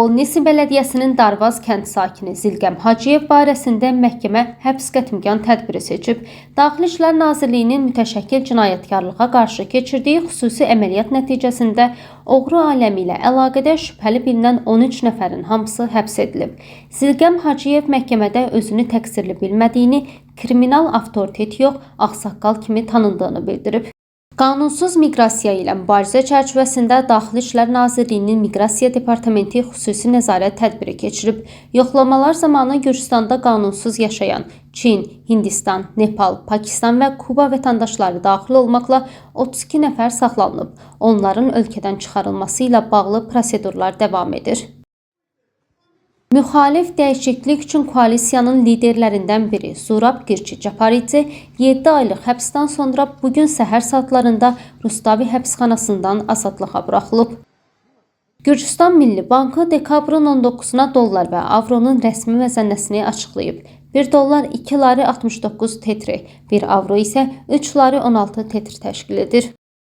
Nisi Bələdiyyəsinin Darvaz kənd sakini Zilqəm Hacıyev barəsində məhkəmə həbs qətimkan tədbiri seçib. Daxili İşlər Nazirliyinin mütəşəkkil cinayətkarlığa qarşı keçirdiyi xüsusi əməliyyat nəticəsində oğru aləmi ilə əlaqədə şübhəli bilinən 13 nəfərin hamısı həbs edilib. Zilqəm Hacıyev məhkəmədə özünü təqsirli bilmədiyini, kriminal avtoritet yox, ağsaqqal kimi tanındığını bildirib. Qanunsuz miqrasiya ilə mübarizə çərçivəsində Daxili İşlər Nazirliyinin Miqrasiya Departamenti xüsusi nəzarət tədbiri keçirib. Yoxlamalar zamanı Gürcüstanda qanunsuz yaşayan Çin, Hindistan, Nepal, Pakistan və Kuba vətəndaşları daxil olmaqla 32 nəfər saxlanılıb. Onların ölkədən çıxarılması ilə bağlı prosedurlar davam edir. Müxalif dəyişiklik üçün koalisiyanın liderlərindən biri Zurab Girçi-Caparidze 7 aylıq həbsdən sonra bugün səhər saatlarında Rustavi həbsxanasından azadlığa buraxılıb. Gürcüstan Milli Bankı dekabrın 19-na dollar və avronun rəsmi məzənnəsini açıqlayıb. 1 dollar 2 lari 69 tetri, 1 avro isə 3 lari 16 tetri təşkil edir.